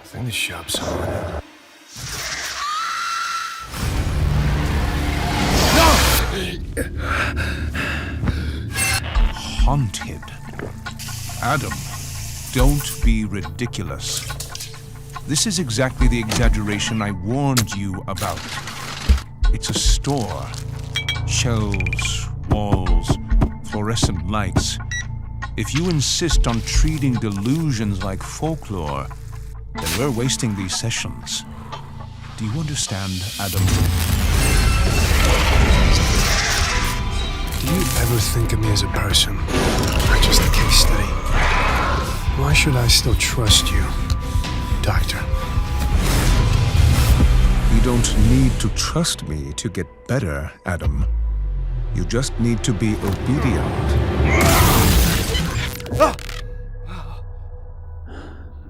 think the shop's on. Haunted. Adam, don't be ridiculous. This is exactly the exaggeration I warned you about. It's a store. Shelves, walls, fluorescent lights. If you insist on treating delusions like folklore, then we're wasting these sessions. Do you understand, Adam? Do you ever think of me as a person, or just a case study? Why should I still trust you, Doctor? You don't need to trust me to get better, Adam. You just need to be obedient.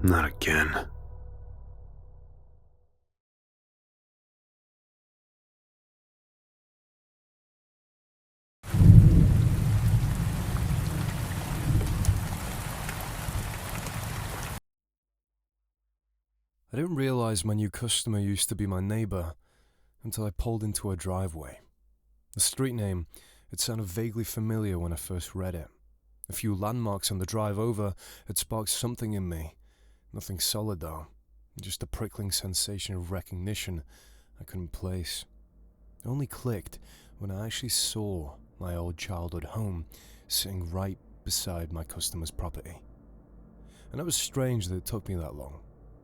Not again. I didn't realize my new customer used to be my neighbor until I pulled into her driveway. The street name, it sounded vaguely familiar when I first read it. A few landmarks on the drive over had sparked something in me. Nothing solid though, just a prickling sensation of recognition I couldn't place. It only clicked when I actually saw my old childhood home sitting right beside my customer's property. And it was strange that it took me that long,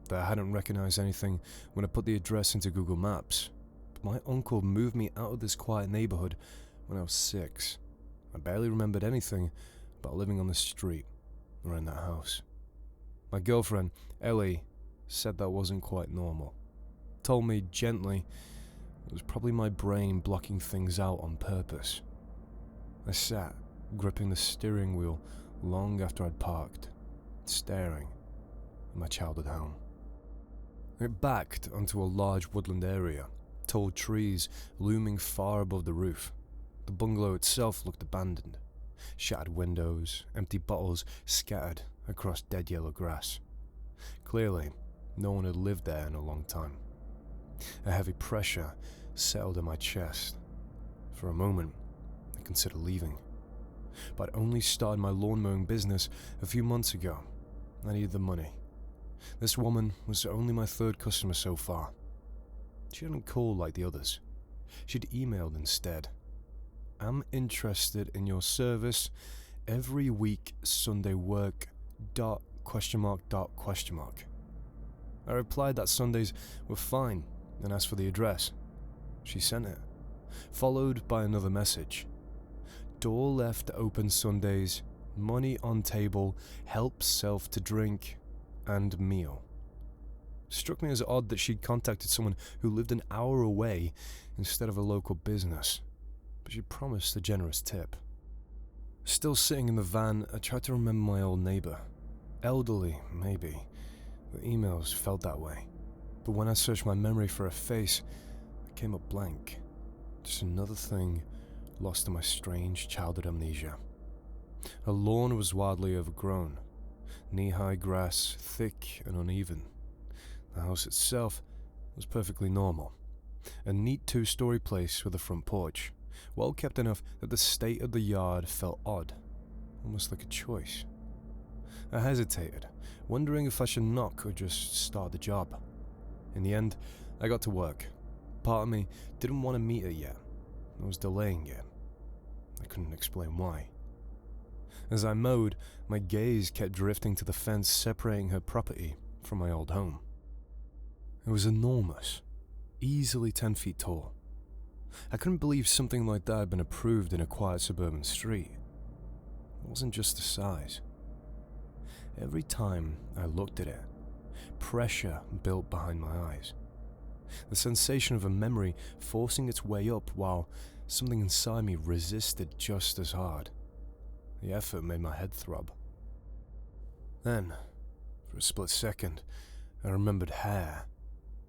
that I hadn't recognized anything when I put the address into Google Maps. But my uncle moved me out of this quiet neighborhood when I was 6. I barely remembered anything about living on the street or in that house. My girlfriend, Ellie, said that wasn't quite normal. Told me gently it was probably my brain blocking things out on purpose. I sat, gripping the steering wheel long after I'd parked, staring at my childhood home. It backed onto a large woodland area, tall trees looming far above the roof. The bungalow itself looked abandoned. Shattered windows, empty bottles scattered across dead yellow grass. Clearly, no one had lived there in a long time. A heavy pressure settled in my chest. For a moment, I considered leaving. But I'd only started my lawn mowing business a few months ago. I needed the money. This woman was only my 3rd customer so far. She hadn't called like the others. She'd emailed instead. I'm interested in your service every week Sunday work ... I replied that Sundays were fine and asked for the address. She sent it, followed by another message. Door left open Sundays, money on table, help self to drink and meal. Struck me as odd that she'd contacted someone who lived an hour away instead of a local business, but she promised a generous tip. Still sitting in the van, I tried to remember my old neighbor. Elderly, maybe. The emails felt that way. But when I searched my memory for a face, it came up blank. Just another thing lost to my strange childhood amnesia. Her lawn was wildly overgrown. Knee-high grass, thick and uneven. The house itself was perfectly normal. A neat 2-story place with a front porch, well kept enough that the state of the yard felt odd, almost like a choice. I hesitated, wondering if I should knock or just start the job. In the end, I got to work. Part of me didn't want to meet her yet. I was delaying it. I couldn't explain why. As I mowed, my gaze kept drifting to the fence separating her property from my old home. It was enormous, easily 10 feet tall. I couldn't believe something like that had been approved in a quiet suburban street. It wasn't just the size. Every time I looked at it, pressure built behind my eyes. The sensation of a memory forcing its way up while something inside me resisted just as hard. The effort made my head throb. Then, for a split second, I remembered hair.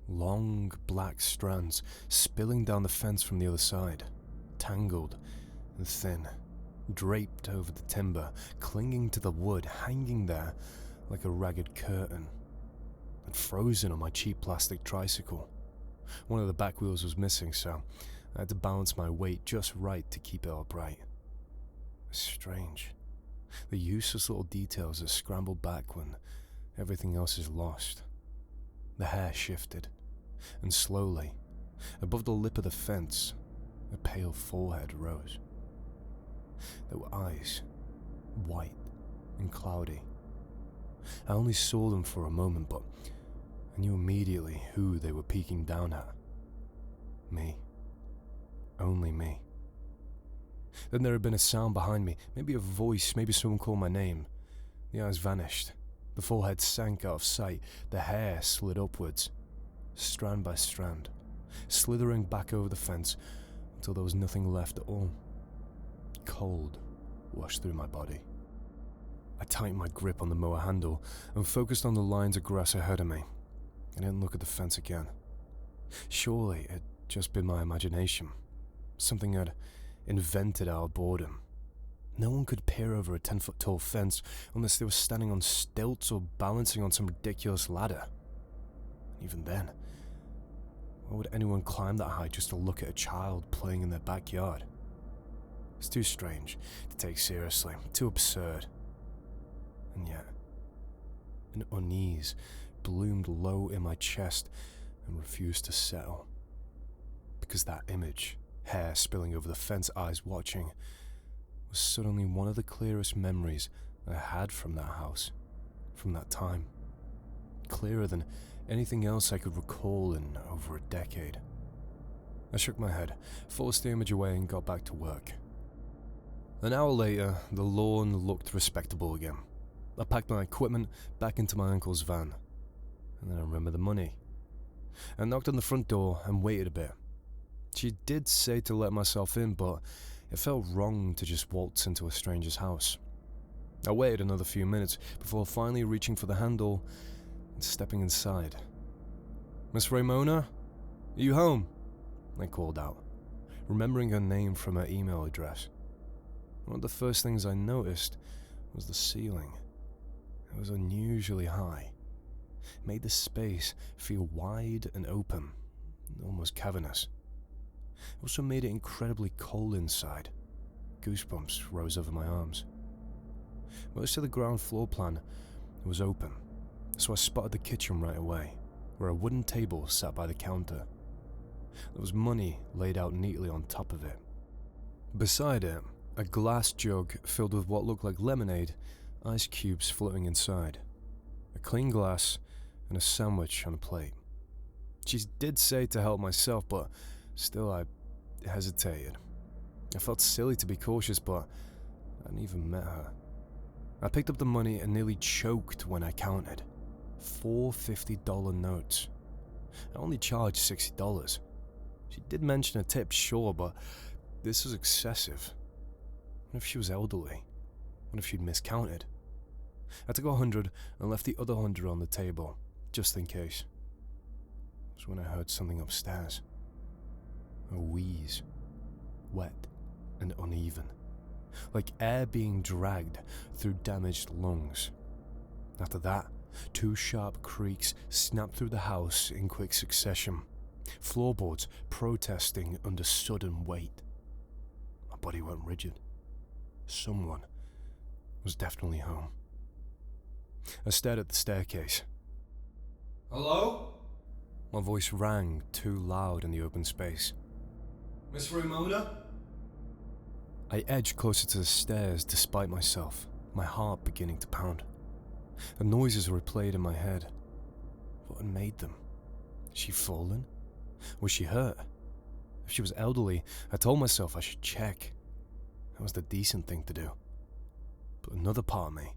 Long black strands spilling down the fence from the other side, tangled and thin, draped over the timber, clinging to the wood, hanging there like a ragged curtain. I'd frozen on my cheap plastic tricycle. One of the back wheels was missing, so I had to balance my weight just right to keep it upright. It's strange. The useless little details that scramble back when everything else is lost. The hair shifted, and slowly, above the lip of the fence, a pale forehead rose. There were eyes, white and cloudy. I only saw them for a moment, but I knew immediately who they were peeking down at. Me. Only me. Then there had been a sound behind me, maybe a voice, maybe someone called my name. The eyes vanished. The forehead sank out of sight. The hair slid upwards, strand by strand, slithering back over the fence until there was nothing left at all. Cold washed through my body. I tightened my grip on the mower handle and focused on the lines of grass ahead of me. I didn't look at the fence again. Surely it had just been my imagination. Something I'd invented out of boredom. No one could peer over a 10-foot-tall fence unless they were standing on stilts or balancing on some ridiculous ladder. And even then, why would anyone climb that high just to look at a child playing in their backyard? It's too strange to take seriously, too absurd. And yet, an unease bloomed low in my chest and refused to settle. Because that image, hair spilling over the fence, eyes watching, was suddenly one of the clearest memories I had from that house, from that time. Clearer than anything else I could recall in over a decade. I shook my head, forced the image away and got back to work. An hour later, the lawn looked respectable again. I packed my equipment back into my uncle's van, and then I remembered the money. I knocked on the front door and waited a bit. She did say to let myself in, but it felt wrong to just waltz into a stranger's house. I waited another few minutes before finally reaching for the handle and stepping inside. "Miss Ramona? Are you home?" I called out, remembering her name from her email address. One of the first things I noticed was the ceiling. It was unusually high. It made the space feel wide and open, almost cavernous. It also made it incredibly cold inside. Goosebumps rose over my arms. Most of the ground floor plan was open, so I spotted the kitchen right away, where a wooden table sat by the counter. There was money laid out neatly on top of it. Beside it, a glass jug filled with what looked like lemonade, ice cubes floating inside, a clean glass, and a sandwich on a plate. She did say to help myself, but still I hesitated. I felt silly to be cautious, but I hadn't even met her. I picked up the money and nearly choked when I counted. 4 $50 notes. I only charged $60. She did mention a tip, sure, but this was excessive. What if she was elderly? What if she'd miscounted? I took 100 and left the other 100 on the table, just in case. It was when I heard something upstairs. A wheeze. Wet and uneven. Like air being dragged through damaged lungs. After that, 2 sharp creaks snapped through the house in quick succession. Floorboards protesting under sudden weight. My body went rigid. Someone was definitely home. I stared at the staircase. "Hello?" My voice rang too loud in the open space. "Miss Ramona?" I edged closer to the stairs despite myself, my heart beginning to pound. The noises replayed in my head. What had made them? Had she fallen? Was she hurt? If she was elderly, I told myself I should check. That was the decent thing to do. But another part of me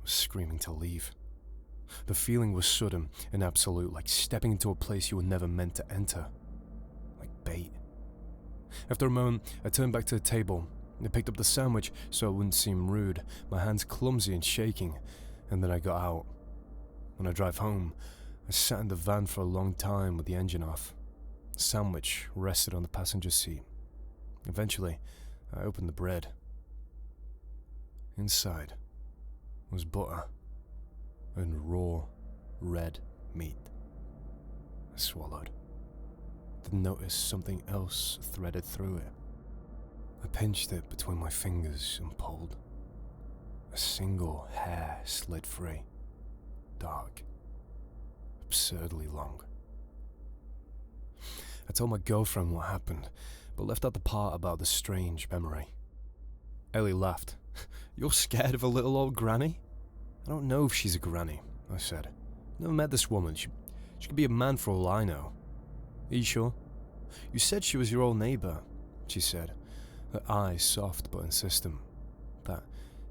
was screaming to leave. The feeling was sudden and absolute, like stepping into a place you were never meant to enter. Like bait. After a moment, I turned back to the table and picked up the sandwich so it wouldn't seem rude, my hands clumsy and shaking, and then I got out. When I drive home, I sat in the van for a long time with the engine off. The sandwich rested on the passenger seat. Eventually, I opened the bread. Inside was butter and raw red meat. I swallowed, then noticed something else threaded through it. I pinched it between my fingers and pulled. A single hair slid free, dark, absurdly long. I told my girlfriend what happened, but left out the part about the strange memory. Ellie laughed. "You're scared of a little old granny?" "I don't know if she's a granny," I said. "Never met this woman. She could be a man for all I know." "Are you sure?" "You said she was your old neighbour," she said, her eyes soft but insistent. That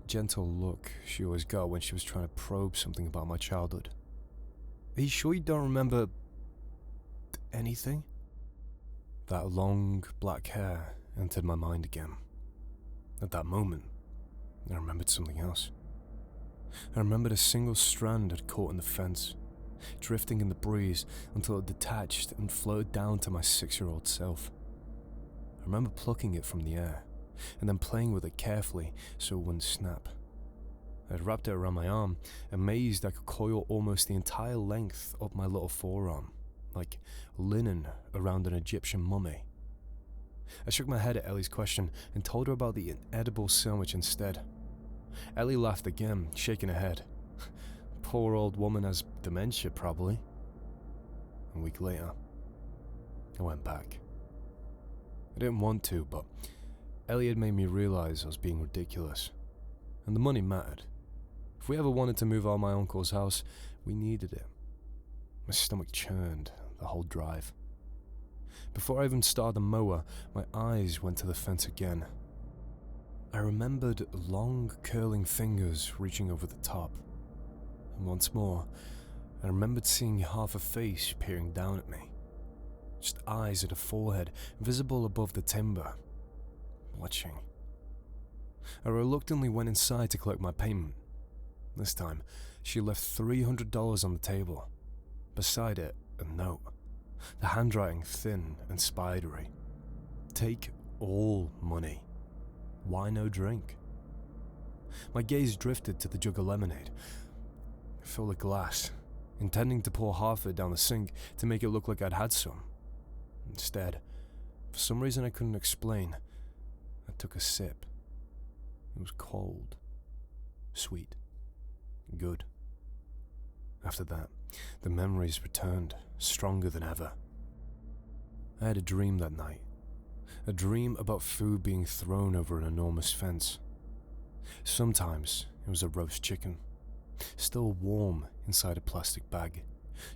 gentle look she always got when she was trying to probe something about my childhood. "Are you sure you don't remember anything?" That long black hair entered my mind again. At that moment, I remembered something else. I remembered a single strand had caught in the fence, drifting in the breeze until it detached and floated down to my 6-year-old self. I remember plucking it from the air, and then playing with it carefully so it wouldn't snap. I had wrapped it around my arm, amazed I could coil almost the entire length of my little forearm, like linen around an Egyptian mummy. I shook my head at Ellie's question and told her about the inedible sandwich instead. Ellie laughed again, shaking her head. "Poor old woman has dementia, probably." A week later, I went back. I didn't want to, but Ellie had made me realize I was being ridiculous. And the money mattered. If we ever wanted to move out of my uncle's house, we needed it. My stomach churned the whole drive. Before I even started the mower, my eyes went to the fence again. I remembered long, curling fingers reaching over the top. And once more, I remembered seeing half a face peering down at me. Just eyes at a forehead visible above the timber, watching. I reluctantly went inside to collect my payment. This time, she left $300 on the table. Beside it, a note, the handwriting thin and spidery. "Take all money. Why no drink?" My gaze drifted to the jug of lemonade. I filled a glass, intending to pour half of it down the sink to make it look like I'd had some. Instead, for some reason I couldn't explain, I took a sip. It was cold, sweet, good. After that, the memories returned, stronger than ever. I had a dream that night. A dream about food being thrown over an enormous fence. Sometimes it was a roast chicken, still warm inside a plastic bag,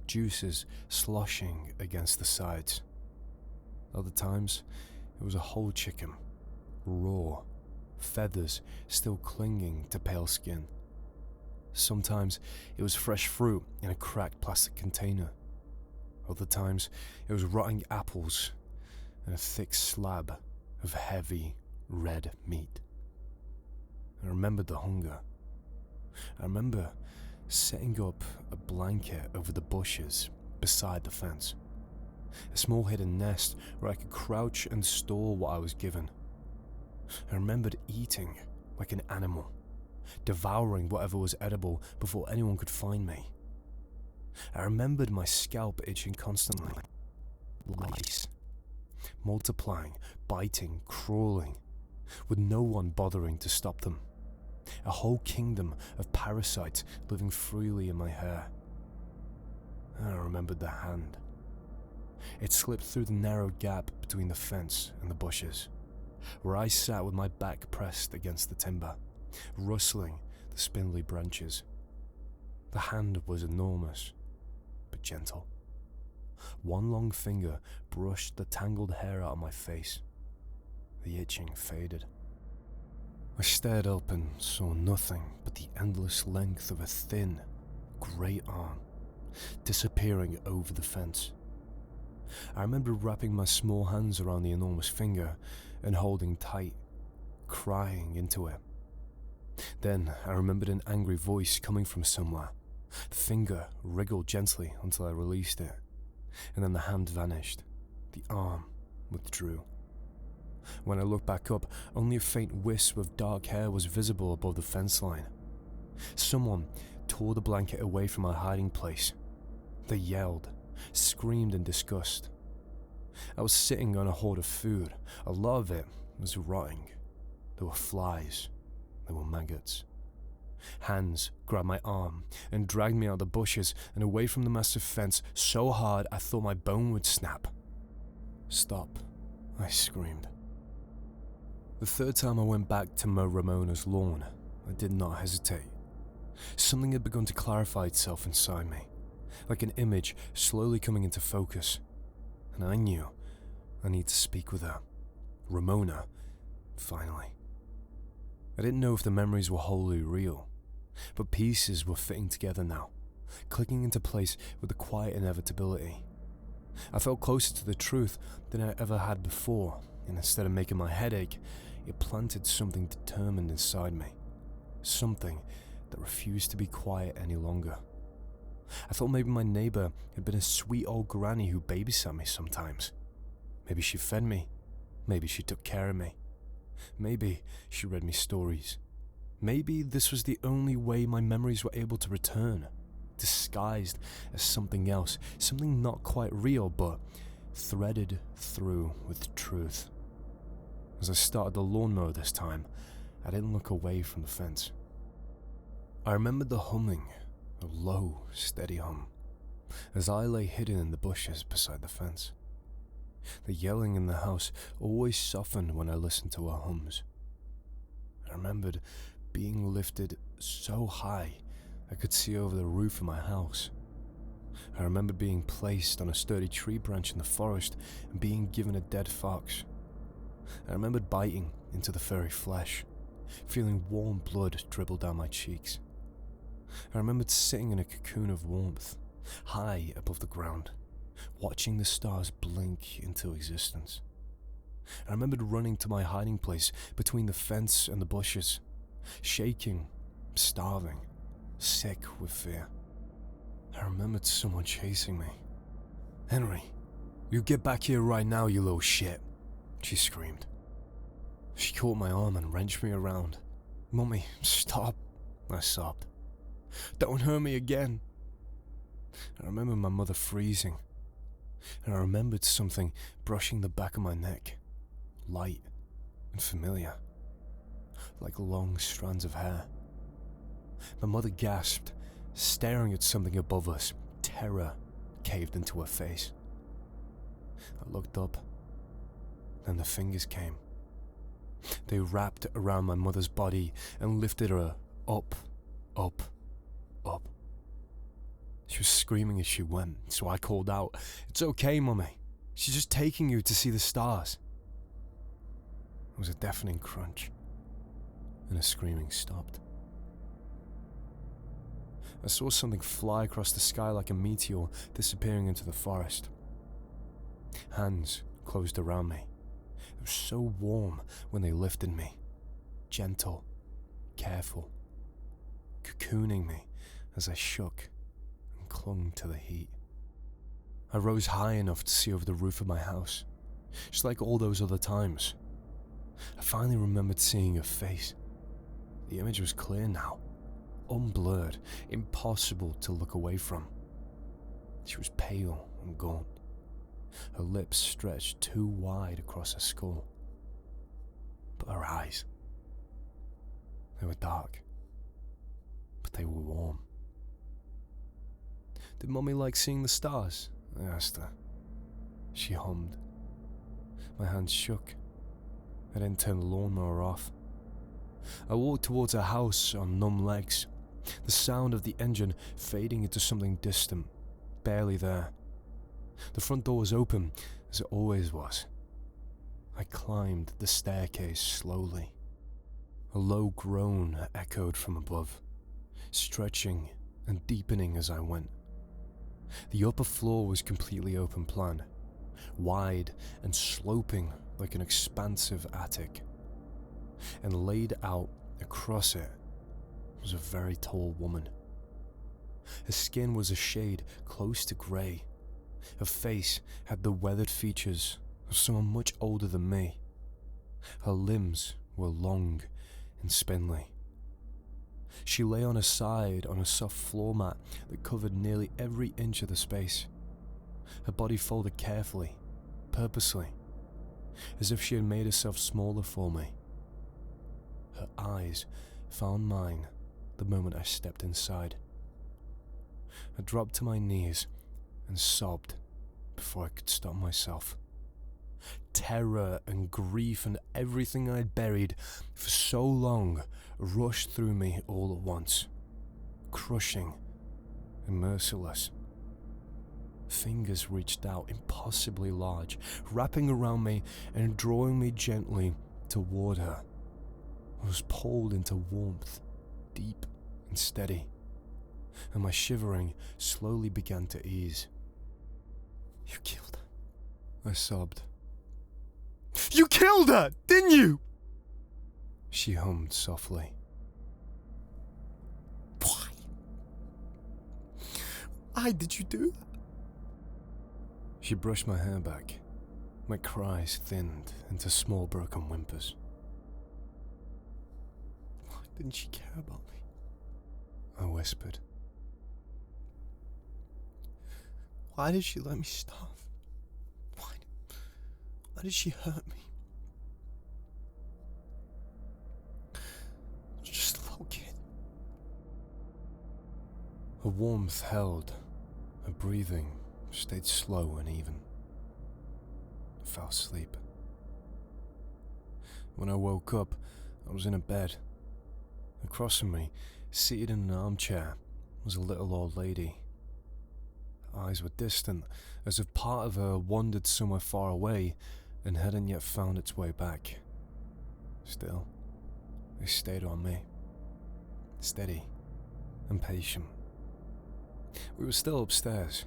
juices sloshing against the sides. Other times, it was a whole chicken, raw, feathers still clinging to pale skin. Sometimes it was fresh fruit in a cracked plastic container. Other times it was rotting apples and a thick slab of heavy red meat. I remembered the hunger. I remember setting up a blanket over the bushes beside the fence. A small hidden nest where I could crouch and store what I was given. I remembered eating like an animal, devouring whatever was edible before anyone could find me. I remembered my scalp itching constantly. Lice. Multiplying, biting, crawling, with no one bothering to stop them. A whole kingdom of parasites living freely in my hair. I remembered the hand. It slipped through the narrow gap between the fence and the bushes, where I sat with my back pressed against the timber, rustling the spindly branches. The hand was enormous, but gentle. One long finger brushed the tangled hair out of my face. The itching faded. I stared up and saw nothing but the endless length of a thin, grey arm, disappearing over the fence. I remember wrapping my small hands around the enormous finger and holding tight, crying into it. Then I remembered an angry voice coming from somewhere. The finger wriggled gently until I released it, and then the hand vanished. The arm withdrew. When I looked back up, only a faint wisp of dark hair was visible above the fence line. Someone tore the blanket away from my hiding place. They yelled, screamed in disgust. I was sitting on a hoard of food. A lot of it was rotting. There were flies. There were maggots. Hands grabbed my arm and dragged me out of the bushes and away from the massive fence so hard I thought my bone would snap. "Stop," I screamed. The third time I went back to mow Ramona's lawn, I did not hesitate. Something had begun to clarify itself inside me, like an image slowly coming into focus, and I knew I needed to speak with her. Ramona, finally. I didn't know if the memories were wholly real, but pieces were fitting together now, clicking into place with a quiet inevitability. I felt closer to the truth than I ever had before, and instead of making my head ache, it planted something determined inside me. Something that refused to be quiet any longer. I thought maybe my neighbour had been a sweet old granny who babysat me sometimes. Maybe she fed me. Maybe she took care of me. Maybe she read me stories. Maybe this was the only way my memories were able to return, disguised as something else, something not quite real, but threaded through with truth. As I started the lawnmower this time, I didn't look away from the fence. I remembered the humming, a low, steady hum, as I lay hidden in the bushes beside the fence. The yelling in the house always softened when I listened to her hums. I remembered being lifted so high I could see over the roof of my house. I remembered being placed on a sturdy tree branch in the forest and being given a dead fox. I remembered biting into the furry flesh, feeling warm blood dribble down my cheeks. I remembered sitting in a cocoon of warmth, high above the ground, watching the stars blink into existence. I remembered running to my hiding place between the fence and the bushes, shaking, starving, sick with fear. I remembered someone chasing me. "Henry, you get back here right now, you little shit," she screamed. She caught my arm and wrenched me around. "Mummy, stop," I sobbed. "Don't hurt me again." I remember my mother freezing, and I remembered something brushing the back of my neck, light and familiar, like long strands of hair. My mother gasped, staring at something above us. Terror caved into her face. I looked up, then the fingers came. They wrapped around my mother's body and lifted her up, up, up. She was screaming as she went, so I called out, "It's okay, Mummy. She's just taking you to see the stars." It was a deafening crunch, and her screaming stopped. I saw something fly across the sky like a meteor, disappearing into the forest. Hands closed around me. It was so warm when they lifted me, gentle, careful, cocooning me as I shook and clung to the heat. I rose high enough to see over the roof of my house, just like all those other times. I finally remembered seeing her face. The image was clear now, unblurred, impossible to look away from. She was pale and gaunt, her lips stretched too wide across her skull. But her eyes, they were dark, but they were warm. "Did Mummy like seeing the stars?" I asked her. She hummed. My hands shook. I didn't turn the lawnmower off. I walked towards her house on numb legs, the sound of the engine fading into something distant, barely there. The front door was open, as it always was. I climbed the staircase slowly. A low groan echoed from above, stretching and deepening as I went. The upper floor was completely open plan, wide and sloping like an expansive attic. And laid out across it was a very tall woman. Her skin was a shade close to grey. Her face had the weathered features of someone much older than me. Her limbs were long and spindly. She lay on her side on a soft floor mat that covered nearly every inch of the space. Her body folded carefully, purposely, as if she had made herself smaller for me. Her eyes found mine the moment I stepped inside. I dropped to my knees and sobbed before I could stop myself. Terror and grief and everything I'd buried for so long rushed through me all at once, crushing and merciless. Fingers reached out, impossibly large, wrapping around me and drawing me gently toward her. I was pulled into warmth, deep and steady, and my shivering slowly began to ease. "You killed her," I sobbed. "You killed her, didn't you?" She hummed softly. "Why? Why did you do that?" She brushed my hair back. My cries thinned into small broken whimpers. "Why didn't she care about me?" I whispered. "Why did she let me starve? Why did she hurt me? I was just a little kid." Her warmth held. Her breathing stayed slow and even. I fell asleep. When I woke up, I was in a bed. Across from me, seated in an armchair, was a little old lady. Her eyes were distant, as if part of her wandered somewhere far away and hadn't yet found its way back. Still, they stayed on me, steady and patient. We were still upstairs.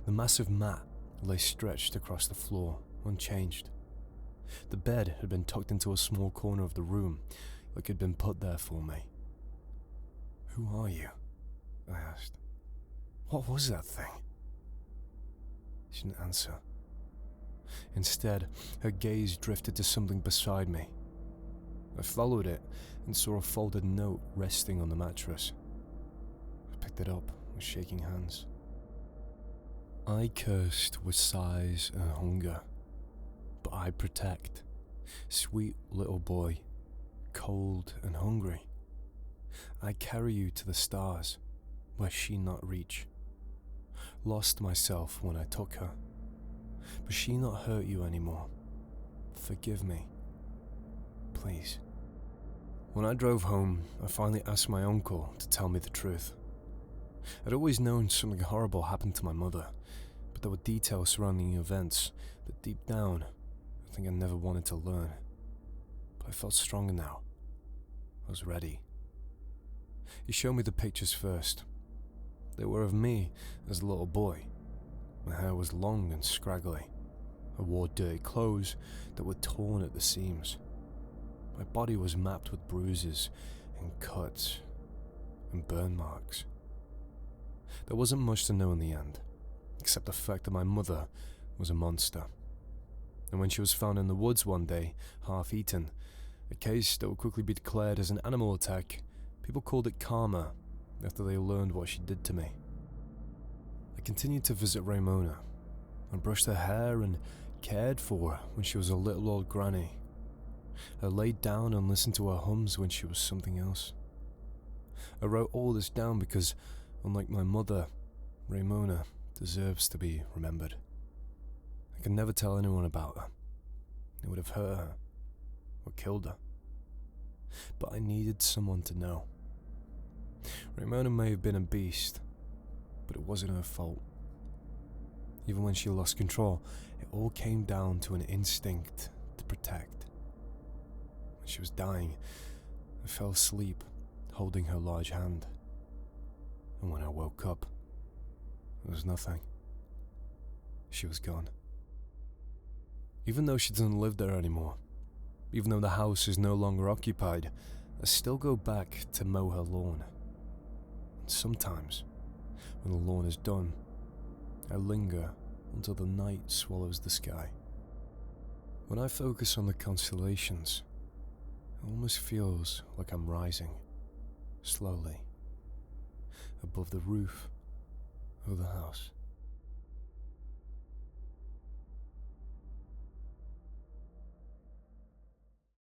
The massive mat lay stretched across the floor, unchanged. The bed had been tucked into a small corner of the room, like it had been put there for me. "Who are you?" I asked. "What was that thing?" She didn't answer. Instead, her gaze drifted to something beside me. I followed it and saw a folded note resting on the mattress. I picked it up with shaking hands. I cursed with sighs and hunger, but I protect. Sweet little boy, cold and hungry. I carry you to the stars, where she not reach. Lost myself when I took her, but she not hurt you anymore. Forgive me, please. When I drove home, I finally asked my uncle to tell me the truth. I'd always known something horrible happened to my mother, but there were details surrounding events that deep down, I think I never wanted to learn. But I felt stronger now. I was ready. He showed me the pictures first. They were of me as a little boy. My hair was long and scraggly. I wore dirty clothes that were torn at the seams. My body was mapped with bruises and cuts and burn marks. There wasn't much to know in the end, except the fact that my mother was a monster. And when she was found in the woods one day, half eaten, a case that would quickly be declared as an animal attack, people called it karma after they learned what she did to me. I continued to visit Ramona. I brushed her hair and cared for her when she was a little old granny. I laid down and listened to her hums when she was something else. I wrote all this down because, unlike my mother, Ramona deserves to be remembered. I could never tell anyone about her. It would have hurt her or killed her. But I needed someone to know. Ramona may have been a beast, but it wasn't her fault. Even when she lost control, it all came down to an instinct to protect. When she was dying, I fell asleep, holding her large hand. And when I woke up, there was nothing. She was gone. Even though she doesn't live there anymore, even though the house is no longer occupied, I still go back to mow her lawn. And sometimes, when the lawn is done, I linger until the night swallows the sky. When I focus on the constellations, it almost feels like I'm rising. slowly, above the roof of the house.